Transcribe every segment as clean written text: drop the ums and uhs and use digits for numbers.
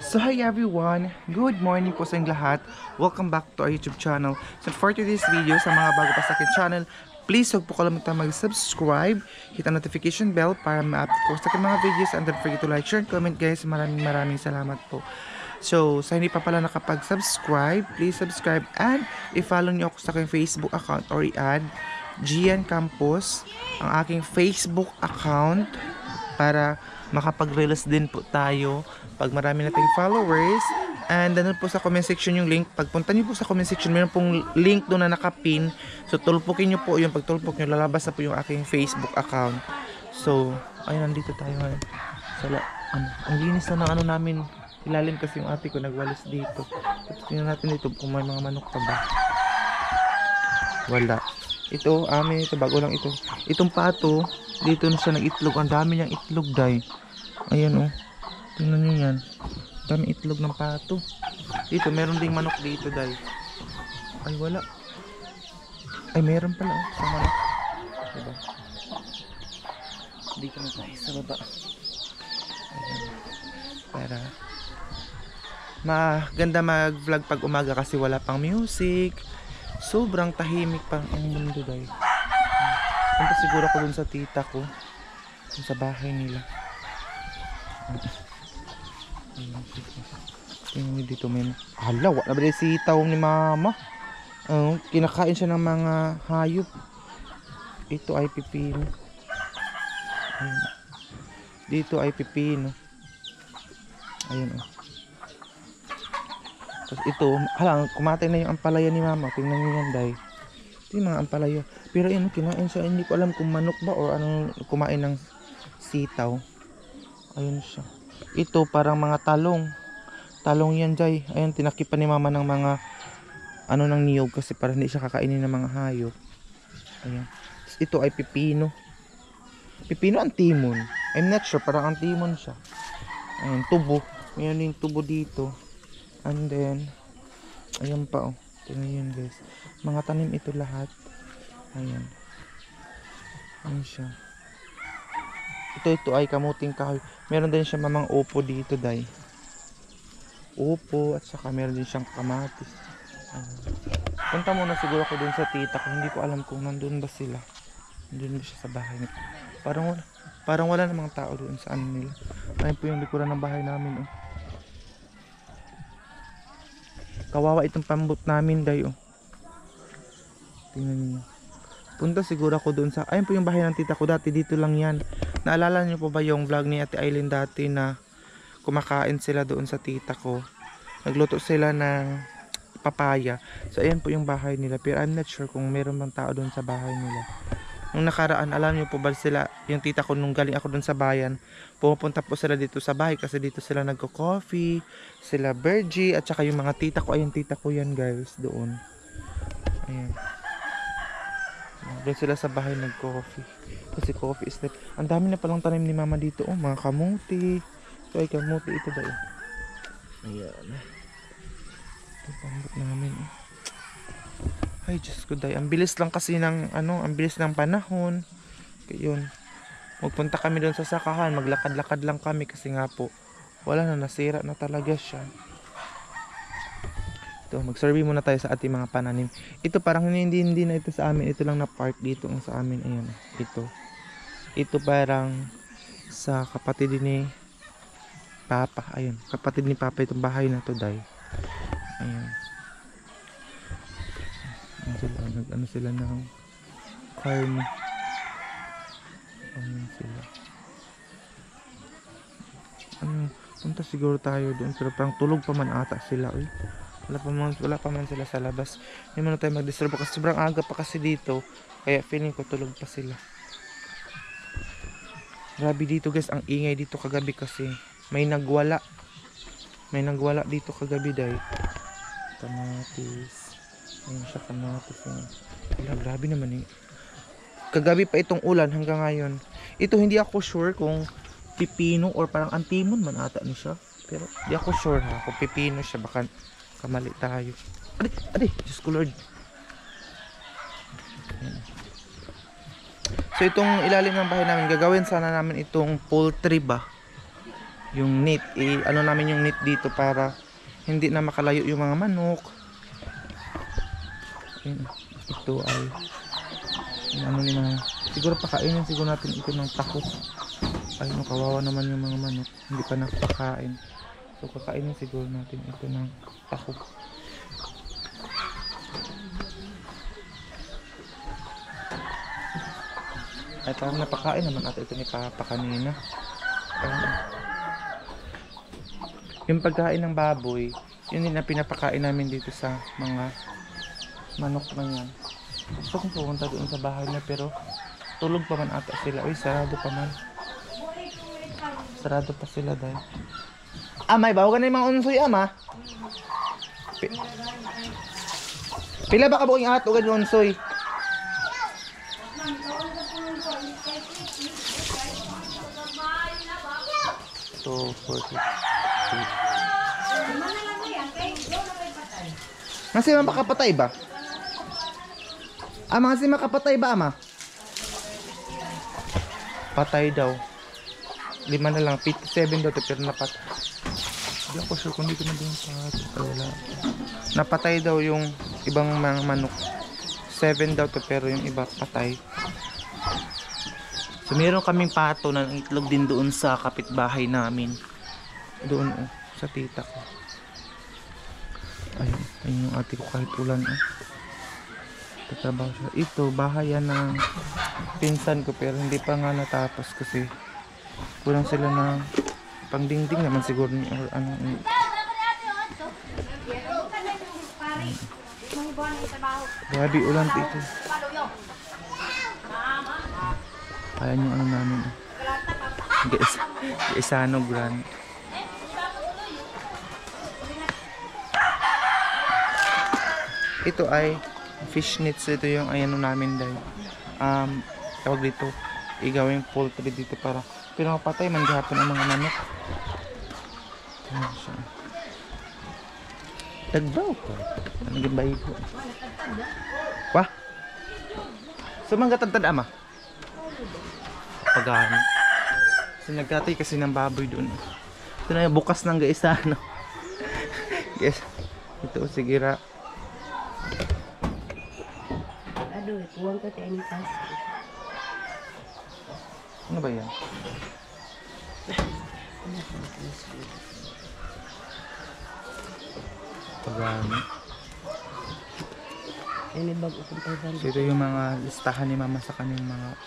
So hi everyone, good morning po sa inyong lahat. Welcome back to our YouTube channel. So for today's video, sa mga bago pa sa akin channel, please huwag po kalimutan mag-subscribe, hit ang notification bell para ma-update ko sa aking mga videos, and don't forget to like, share, and comment guys. Maraming salamat po. So sa hindi pa pala nakapag-subscribe, please subscribe and i-follow niyo ako sa aking Facebook account or i-add Gian Campos, ang aking Facebook account, para makapag-release din po tayo pag marami nating followers. And then po sa comment section yung link. Pagpunta niyo po sa comment section, meron pong link doon na nakapin. So tulpukin niyo po yung pagtulpok niyo, lalabas na po yung aking Facebook account. So ayun, nandito tayo ngayon. Ang linis na ng ano namin, ilalim kasi yung ate ko nagwalis dito. Tingnan natin dito kung may mga manok pa ba. Wala. Ito, amin ito, bago lang ito. Itong pato, dito na siya nag-itlog. Ang dami niyang itlog, day. Ayan, oh. Tingnan niyo yan. Dami itlog ng pato. Dito, meron ding manok dito, day. Ay, wala. Ay, meron pala, oh. Sa manok. Diba? Dito na tayo sa baba. Ayan. Para maganda mag-vlog pag umaga kasi wala pang music. Sobrang tahimik pang ang mundo, day. Punta siguro ako dun sa tita ko, dun sa bahay nila. Tingnan dito, may hala, wala ba si sitaw ni mama. Kinakain siya ng mga hayop. Ito ay pipino. Dito ay pipino. Ayun, oh. Tapos ito, hala, kumatay na yung ampalaya ni mama. Tingnan nyo yan, day. Ito yung mga ampalaya. Pero yun, kinain siya. Hindi ko alam kung manok ba o anong kumain ng sitaw. Ayun siya. Ito parang mga talong. Talong yan, day. Ayun, tinakipan ni mama ng mga ano ng niyog kasi para hindi siya kakainin ng mga hayop. Ayun. Tapos ito ay pipino. Pipino ang timon. I'm not sure, parang ang timon siya. Ayun, tubo. Mayroon yung tubo dito. And then, ayan pa, oh. Tingnan yun, guys. Mga tanim ito lahat. Ayan. Ayan siya. Ito ay kamuting kahoy. Meron din siya mamang upo dito, day. Upo, at saka meron din siyang kamatis. Ayan. Punta muna siguro ako dun sa tita ko. Hindi ko alam kung nandun ba sila. Nandun ba siya sa bahay nito. Parang wala namang tao doon sa ano nila. Ayan po yung likuran ng bahay namin, oh. Kawawa itong pambot namin, day, oh. Tingnan niyo. Punta siguro ako doon sa, ayun po yung bahay ng tita ko, dati dito lang yan. Naalala niyo po ba yung vlog ni Ate Aileen dati na kumakain sila doon sa tita ko? Nagluto sila ng papaya. So ayan po yung bahay nila, pero I'm not sure kung meron bang tao doon sa bahay nila. Nung nakaraan, alam niyo po ba sila, yung tita ko nung galing ako doon sa bayan, pumupunta po sila dito sa bahay kasi dito sila nagko-coffee, sila Bergie, at saka yung mga tita ko. Ayun, tita ko yan, guys, doon. Ayan. Doon sila sa bahay nag-coffee. Kasi coffee is like, ang dami na palang tanim ni mama dito, oh, mga kamuti. Ito ay kamuti, ito daw. Ayan. Ito pambot namin, oh. Ay, Diyos ko, day. Ang bilis lang kasi ng, ang bilis ng panahon. Kaya yun. Magpunta kami doon sa sakahan. Maglakad-lakad lang kami kasi nga po, wala na, nasira na talaga siya. Ito, mag-survey muna tayo sa ating mga pananim. Ito parang hindi na ito sa amin. Ito lang na part dito ang sa amin. Ayan, ito. Ito parang sa kapatid ni Papa. Ayun, kapatid ni Papa itong bahay na to, day. Ayan. Nag-ano sila ng karne. Ayan sila. Punta siguro tayo doon, pero parang tulog pa man ata sila, uy. Wala pa man sila sa labas. Hindi man tayo mag-disturb kasi sobrang aga pa kasi dito. Kaya feeling ko tulog pa sila. Grabe dito, guys, ang ingay dito kagabi kasi may nagwala. May nagwala dito kagabi, day. Kamatis. Ayun siya, kamatis. Wala, grabe naman, eh. Kagabi pa itong ulan hanggang ngayon. Ito hindi ako sure kung pipino or parang antimon man ata ni siya. Pero hindi ako sure, ha, kung pipino siya. Baka kamali tayo. Adi, Diyos ko Lord. So itong ilalim ng bahay namin, gagawin sana namin itong poultry ba. yung net. Ano namin yung net dito para hindi na makalayo yung mga manok. Ayun, ito ay ano ni mga siguro pakainin siguro natin ito ng takot. Ay no, kawawa naman yung mga manok, hindi pa nakakain. So kakainin siguro natin ito ng takot. Ay parang napakain naman natin ito ni Papa kanina. Yung pagkain ng baboy, yun din na pinapakain namin dito sa mga manok na yan. Gusto kong pumunta doon sa bahay na pero tulog pa man ata sila. Uy, sarado pa man. Sarado pa sila dahil. May bawa ka na yung mga unsoy, ama. Pila ba ka buking ato ka yung unsoy? So, 40. Kasi makapatay ba? Kasi makapatay ba, ama? Patay daw. 5 na lang, 57 daw pero napat. Hindi ako sure kung dito na din wala. Napatay daw yung ibang mga manok. 7 daw pero yung iba patay. So meron kaming pato ng itlog din doon sa kapitbahay namin. Doon sa tita ko. Ayun yung ate ko kahit ulan. Tatrabaho siya. Ito, bahay yan ng pinsan ko pero hindi pa nga natapos kasi kulang sila ng pangdingding naman siguro or ano. Grabe ulan dito. Ayan yung ano namin. Gaisano Grand. Ito ay fishnets. Ito yung ayano namin dahil tawag dito igawing poultry dito para pinapatay man gihapon ang mga manok. Ayan siya. Tagbaw ko. Anong bayi ko? Wah? Sumanggatad ama? Pagano. Sinagkatay kasi ng baboy doon. Ito na yung bukas ng gaisano. Guys, ito sigira. Aduh, kuwang ka tayo ni Pas. Ano ba yan? Pagano. Yan ay bago kong 500. So ito yung mga listahan ni mama sa kanyang mga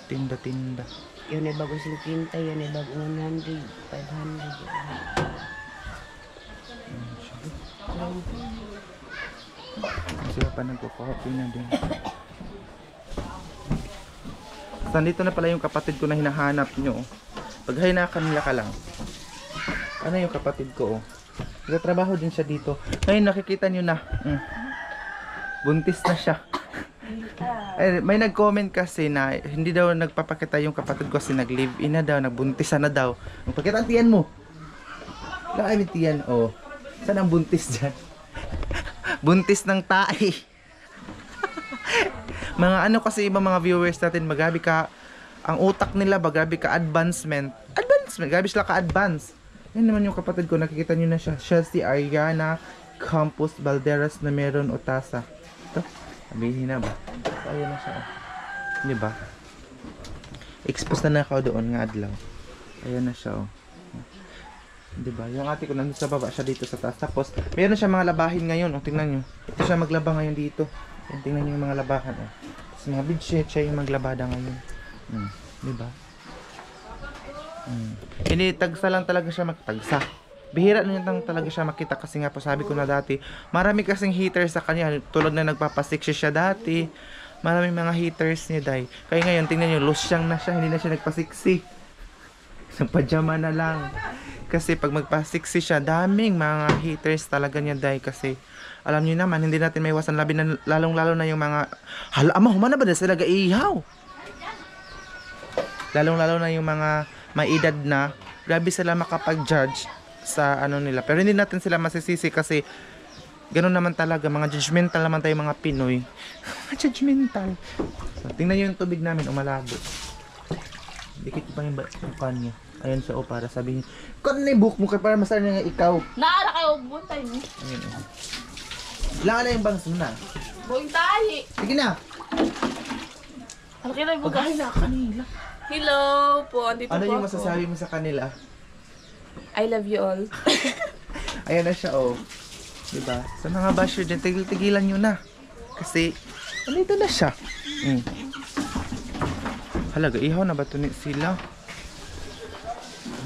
tinda-tinda. Yan ay bago 50, yan ay bago 100, 500. Sila pa nagko-coffee na din. So, nandito na pala yung kapatid ko na hinahanap nyo. Pag hinakan nila ka lang. Ano yung kapatid ko? Nagtatrabaho din siya dito. Ngayon nakikita nyo na. Buntis na siya. May nag-comment kasi na hindi daw nagpapakita yung kapatid ko kasi nag-live-in na daw, nagbuntisan na daw. Magpakita ang tiyan mo. Ay, may tiyan. Saan ang buntis dyan? Buntis ng tae. Mga ano kasi ibang mga viewers natin, magabi ka, ang utak nila, magabi ka advancement, gabi sila ka-advance. Yan naman yung kapatid ko, nakikita nyo na siya. Siya si Ariana Campos Valderas na meron Otasa. Ito, sabihin na ba? So, ayan na siya. Diba? Expose na ako doon nga adlaw. Ayan na siya. Diba? Yung ate ko nandun sa baba, siya dito sa taas. Tapos, meron siya mga labahin ngayon. Tingnan nyo. Ito siya maglaba ngayon dito. Tingnan nyo yung mga labahan. Tapos mga bedsheet siya yung maglabada ngayon. Diba? Hindi, tagsa lang talaga siya magtagsa. Bihira na lang talaga siya makita kasi nga po sabi ko na dati, marami kasing haters sa kanya. Tulad na nagpapasiksi siya dati. Maraming mga haters niya dahil. Kaya ngayon, tingnan nyo, losyang na siya. Hindi na siya nagpasiksi. Nagpajama na lang. Kasi pag magpasiksi siya, daming mga haters talaga niya dahil kasi alam niyo naman, hindi natin may iwasan labi na lalong-lalo na yung mga ama, humana ba na sila gaihaw? Lalong-lalo na yung mga may edad na, grabe sila makapag-judge sa ano nila. Pero hindi natin sila masisisi kasi ganoon naman talaga, mga judgmental naman tayo mga Pinoy. Mga judgmental. So, tingnan niyo yung tubig namin, umalabo. Dikit pa yung mukha niya. Ayan siya, oh, para sabihin. Kung ano na yung buhok mo, para masaya nga ikaw. Naara kayo, buntay mo. Ayan, oh. Ilangan na yung bangs mo na. Buong tahi. Sige na. Ano kayo na bukas? Pagkain na kanila. Hello po, andito Ano po yung ako. masasabi mo sa kanila? I love you all. Ayan na siya, oh. Diba? Sa mga basher dyan, tigil-tigilan nyo na. Kasi, andito na siya. Halaga, ihaw na ba ito sila?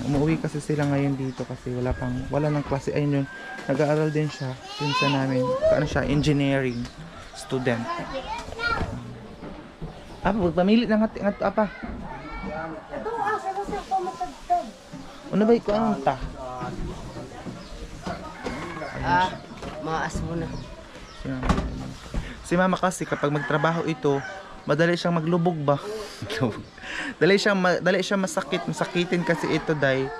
Umuwi kasi sila ngayon dito kasi wala nang klase. Ayun yun, nag-aaral din siya. Pinsa namin, ano siya, engineering student. Pagpamili ng hati-hati, apa? Ano ba ikaw ang ta? Maas mo na. Si mama kasi kapag magtrabaho ito, madali siyang maglubog ba? dali siyang masakitin kasi ito, day.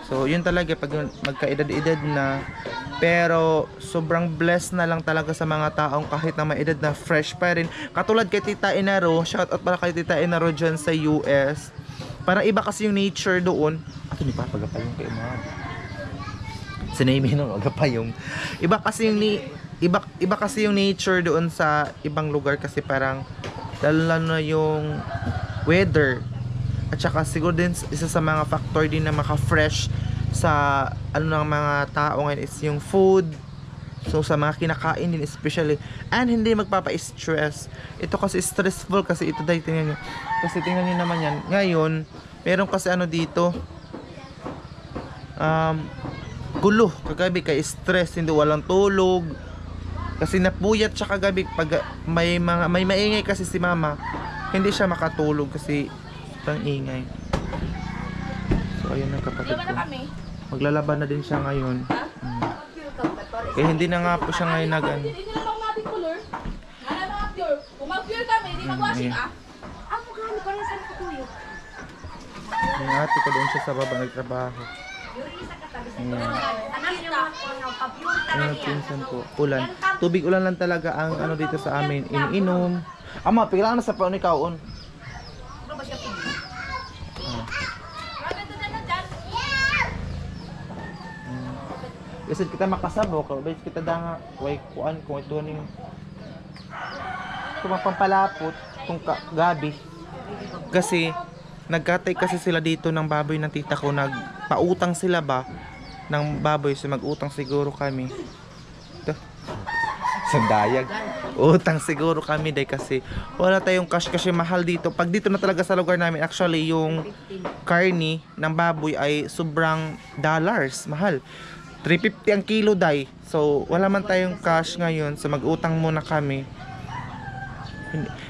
So, yun talaga pag magkaedad-edad na. Pero sobrang blessed na lang talaga sa mga taong kahit na may edad na fresh pa rin. Katulad kay Tita Inaro, shout out pala kay Tita Inaro dyan sa US. Parang iba kasi yung nature doon. Ato ni Papa Gapayong kay Ma'am. Sinaymi nung Gapayong. Iba kasi yung nature doon sa ibang lugar kasi parang lalo na yung weather. At saka siguro din isa sa mga factor din na maka-fresh sa ano ng mga tao ngayon is yung food. So sa mga kinakain din especially, and hindi magpapa-stress. Ito kasi stressful kasi ito dahil tingnan nyo. Kasi tingnan nyo naman yan. Ngayon, meron kasi ano dito gulo kagabi kay stress, hindi walang tulog. Kasi napuyat siya kagabi pag may maingay kasi si mama. Hindi siya makatulog kasi ang ingay. So ayun ang kapatid ko. Maglalaban na din siya ngayon. Kaya hindi na nga po siya ngayon nag-ano. Hindi na pang natin color. Wala mga pure. Kung mag-pure kami, hindi mag-washing ah. Amo gani ko rin sa kuyo. Yung ate ko doon siya sa baba nagtrabaho. Ayan. Ayan ang pinsan ko. Ulan. Tubig ulan lang talaga ang ano dito sa amin. Iniinom. Ama, piglaan na sa paon ni Kaon. Kasi kita makasabo ka, bes kita danga way kuan kung ito ning kumapampalapot kung gabi. Kasi nagkatay kasi sila dito ng baboy ng tita ko, nagpautang sila ba ng baboy, so mag-utang siguro kami. Ito. Sandayag. Utang siguro kami dahil kasi wala tayong cash kasi mahal dito. Pag dito na talaga sa lugar namin, actually yung karni ng baboy ay sobrang dollars, mahal. 350 ang kilo, day. So wala man tayong cash ngayon, so mag-utang muna kami.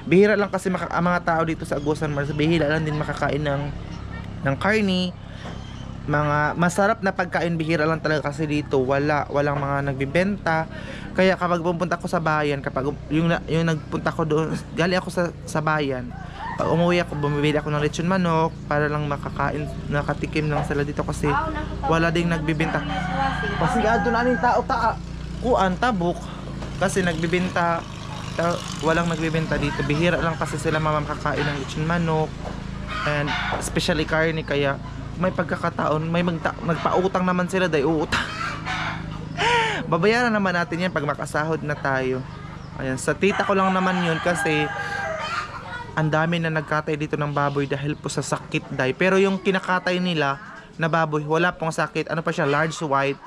Bihira lang kasi ang mga tao dito sa Agusan Mars, bihira lang din makakain ng karni. Mga masarap na pagkain bihira lang talaga kasi dito walang mga nagbebenta. Kaya kapag pupunta ko sa bayan, kapag yung nagpunta ko doon, galing ako sa bayan, pag umuwi ako, bumibili ako ng lechon manok para lang makakain, nakatikim lang sila dito kasi wala ding nagbibenta. Kasi adto na ning tao kuan tabok kasi nagbibenta, walang nagbibenta dito. Bihira lang kasi sila makakain ng lechon manok and especially karne, kaya may pagkakataon may nagpautang naman sila, dahil uutang. Babayaran naman natin yan pag makasahod na tayo. Ayan, sa tita ko lang naman yun kasi ang dami na nagkatay dito ng baboy dahil po sa sakit, day. Pero yung kinakatay nila na baboy, wala pong sakit. Ano pa siya, large white.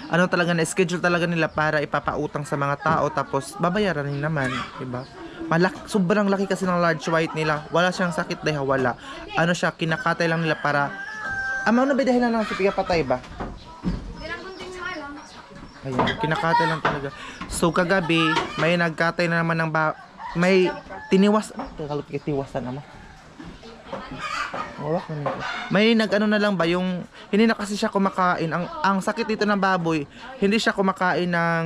Ano talaga na schedule talaga nila para ipapautang sa mga tao, tapos babayaran rin naman, diba? Sobrang laki kasi ng large white nila. Wala siyang sakit dahil wala. Ano siya, kinakatay lang nila para ano ba dahil lang si piga patay ba? Ayan, kinakatay lang talaga. So kagabi, may nagkatay na naman ng may tiniwas, tiwasan naman. May nag-ano na lang ba yung hindi na kasi siya kumakain. Ang sakit dito ng baboy, hindi siya kumakain ng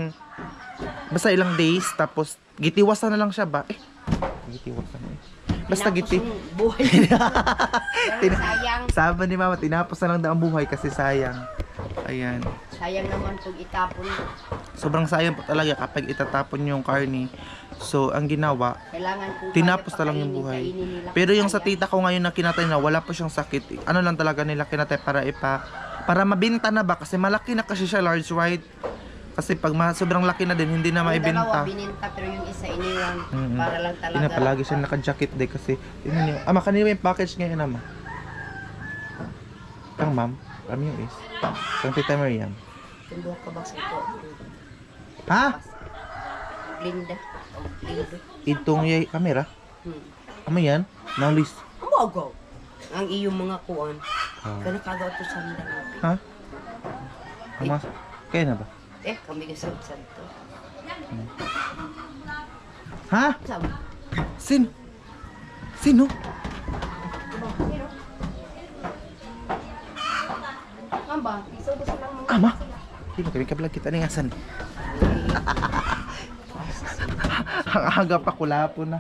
basta ilang days, tapos gitiwasan na lang siya ba? Gitiwasan na basta buhay. Sayang. Sabi ni mama, tinapos na lang daw ang buhay kasi sayang. Ayan. Sayang naman pag itapon. Sobrang sayang po talaga kapag itatapon yung karni. So, ang ginawa, Kailangan kung tinapos kaya na lang yung pakainin, buhay. kainin nila Pero kung yung sa kaya. tita ko ngayon na kinatay na wala pa siyang sakit. Ano lang talaga nila kinatay para mabinta na ba kasi malaki na kasi siya, large white. Kasi pag sobrang laki na din hindi na Yung maibenta. dalawa bininta pero yung isa iniwan para lang talaga. Ina palagi siya naka-jacket day kasi tingnan niyo. Ama kanina yung package ngayon ama. Kang ma'am, kami yung is. Kang tita Mariam. Tundok ka ba sa ito? Ha? Linda. Lindo. Itong yay kamera. Ama yan? Now list. Umago. Ang iyong mga kuan. Oh. Kanakagaw to sa mga. Ha? Ama, kaya na ba? Kami kasabsab to. Ha? Sab. Sino? Sino? Amba, iso ba sila mga Ama? Sino kami kabalag kita ni asan? Ang aga pa kulapo na.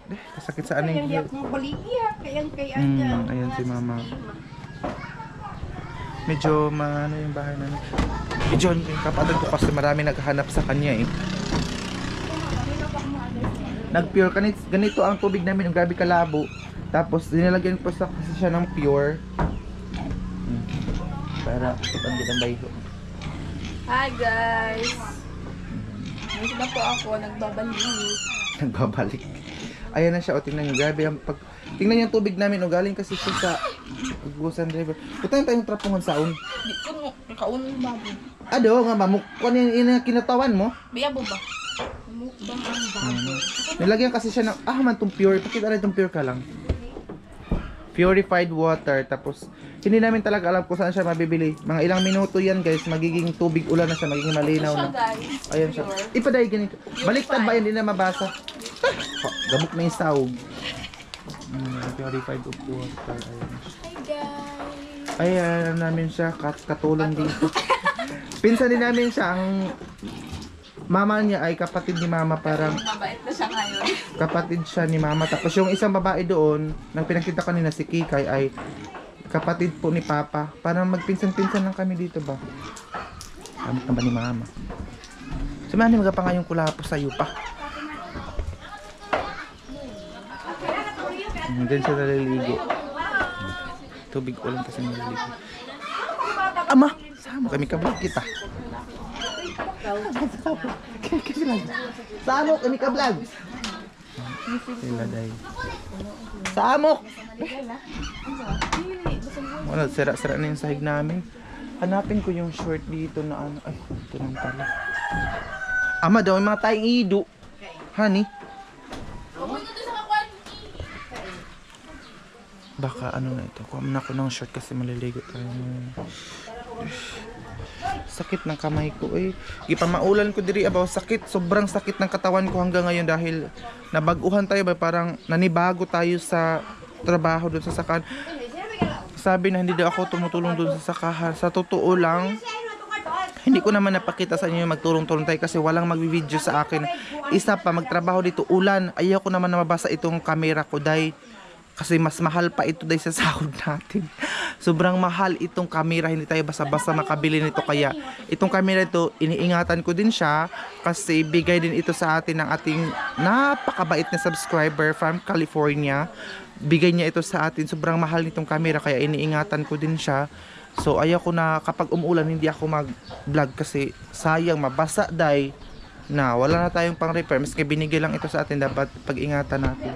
Kasakit sa ano Kaya yung kung baligya, kaya kay Anja. ayan si mama. Medyo maano yung bahay namin. Medyo yung kapatid ko kasi marami naghahanap sa kanya eh. Nag-pure ganito ang tubig namin, yung grabe kalabo. Tapos dinalagyan po kasi siya ng pure. Para ipandit ang bayo. Hi guys! Ngayon na po ako, nagbabalik. Nagbabalik. Ayan na siya, o tingnan nyo, grabe ang tingnan nyo yung tubig namin, o galing kasi siya sa Gusan River. Putan tayong trapungan saon. Di ko no, nakaunan yung baboy. Ado nga mamuk, kung ano yung kinatawan mo? Bayabo ba? Mukbang ang baboy. Nilagyan kasi siya ng, man itong pure, pakita na itong pure ka lang. Purified water, tapos hindi namin talaga alam kung saan siya mabibili. Mga ilang minuto yan guys, magiging tubig ulan na siya, magiging malinaw Ito siya na. guys. Ayan siya. Pure. Ipaday ganito. Baliktad ba hindi na mabasa? Gamok na yung sahog. Purified of water. Ayan. Hi guys! Ayan namin siya, katulong dito. Pinsan din namin siya, ang mama niya ay kapatid ni mama, parang Mabait na siya ngayon. kapatid siya ni mama. Tapos yung isang babae doon, nang pinakita kanina si Kikay ay kapatid po ni Papa. Parang magpinsan-pinsan lang kami dito ba? Kamit na ba ni mama? Sumani mga pa nga yung kulapo sa iyo pa. Diyan siya naliligo. Tubig ulan kasi naliligo. Ama! Sama kami kablog kita. Samok kami ka-vlog. Sila day. Samok. Wala, sira-sira na yung sahig namin. Hanapin ko yung short dito na ano. Ay, ito lang pala. Ama daw, yung mga tayong ido. Honey. Huwag ito sa kakuan. Baka ano na ito. Kuha na ako ng short kasi maliligo tayo. Sakit ng kamay ko eh. Ipamaulan ko diri abaw sakit. Sobrang sakit ng katawan ko hanggang ngayon dahil nabaguhan tayo ba, parang nanibago tayo sa trabaho doon sa sakan. Sabi na hindi daw ako tumutulong doon sa sakahan. Sa totoo lang, hindi ko naman napakita sa inyo yung magtulong-tulong tayo kasi walang magbibideo sa akin. Isa pa, magtrabaho dito ulan. Ayaw ko naman na mabasa itong camera ko dahil kasi mas mahal pa ito dahil sa sahod natin. Sobrang mahal itong camera, hindi tayo basta-basta makabili nito. Kaya itong camera ito, iniingatan ko din siya kasi bigay din ito sa atin ng ating napakabait na subscriber from California. Bigay niya ito sa atin. Sobrang mahal nitong camera kaya iniingatan ko din siya. So ayaw ko na kapag umuulan hindi ako mag-vlog kasi sayang mabasa dahil na wala na tayong pang repair. Maski binigay lang ito sa atin, dapat pag-ingatan natin.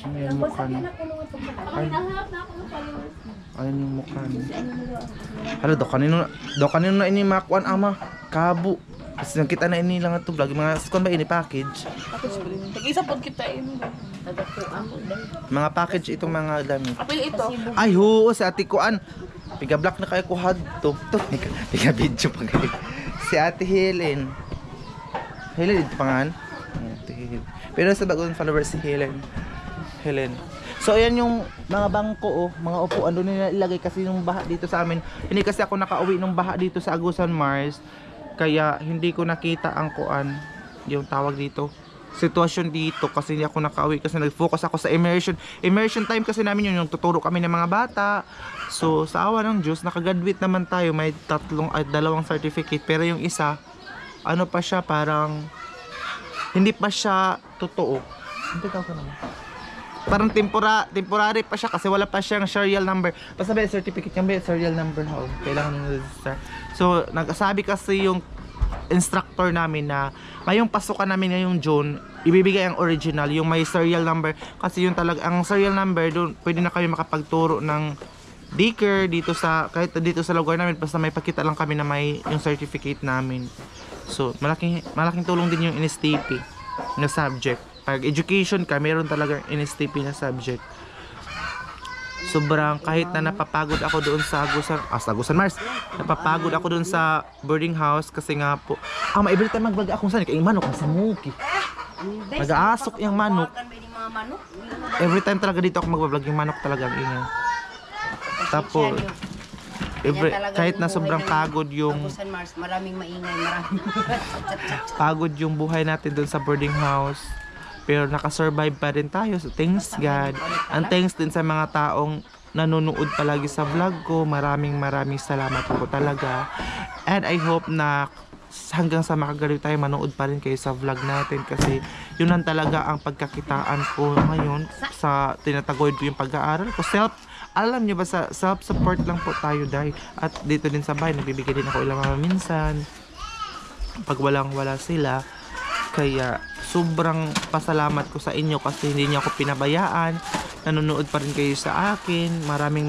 Ano yung mukha niya? Hinahanap na ako ng followers. Ayun yung mukha niya. Hala, daw kanino na ini makuan ama. Kabo. Kasi nakita na ini lang ito vlog. Mga skon ba ini package? Tapos tag-isa po kita yun. Tagapuan mo dahil. Mga package itong mga damit. Apil ito. Ay ho, si Ate Kuan. Piga black na kayo kuhad to. Piga video pa kayo. Si Ate Helen. Helen ito pangan. Ate Helen. Pero sa bagong followers si Helen. So ayan yung mga bangko mga upuan doon nila ilagay kasi yung baha dito sa amin. Hindi kasi ako nakauwi ng baha dito sa Agusan Mars. Kaya hindi ko nakita ang kuan, yung tawag dito, sitwasyon dito kasi hindi ako nakauwi kasi nag-focus ako sa immersion. Immersion time kasi namin yun, yung tuturo kami ng mga bata. So sa awa ng Diyos, nakagraduate naman tayo. May dalawang certificate. Pero yung isa, ano pa siya, parang hindi pa siya totoo. Hindi ka naman. Parang temporary pa siya kasi wala pa siyang serial number. Basta may certificate niya, may serial number how kailangan nyo register. So, nagsabi kasi yung instructor namin na ngayong pasukan namin ngayong June, ibibigay ang original, yung may serial number. Kasi yung talaga, ang serial number, doon pwede na kayo makapagturo ng daycare dito sa, kahit dito sa lugar namin, basta may pakita lang kami na may yung certificate namin. So, malaking tulong din yung NSTP na subject. Pag education ka, meron talaga NSTP na subject. Sobrang kahit na napapagod ako doon sa Agusan Mars. Napapagod ako doon sa boarding house kasi nga po. Every time magbaga akong sanay, yung manok sa muki. Nag-aasok yung manok. Every time talaga dito ako magbablog, yung manok talaga ang ingay. Tapos kahit na sobrang pagod yung Agusan Mars, maraming maingay, maraming pagod yung buhay natin doon sa boarding house. Pero nakasurvive pa rin tayo. So thanks God. And thanks din sa mga taong nanonood palagi sa vlog ko. Maraming salamat po talaga. And I hope na hanggang sa makagaliw tayo, manood pa rin kayo sa vlog natin. Kasi yun lang talaga ang pagkakitaan ko ngayon sa tinataguyod ko yung pag-aaral ko. Alam nyo ba, sa self-support lang po tayo dahil. At dito din sa bahay, nagbibigay din ako ilang mga minsan. Pag wala sila. Kaya sobrang pasalamat ko sa inyo kasi hindi niyo ako pinabayaan. Nanonood pa rin kayo sa akin. Maraming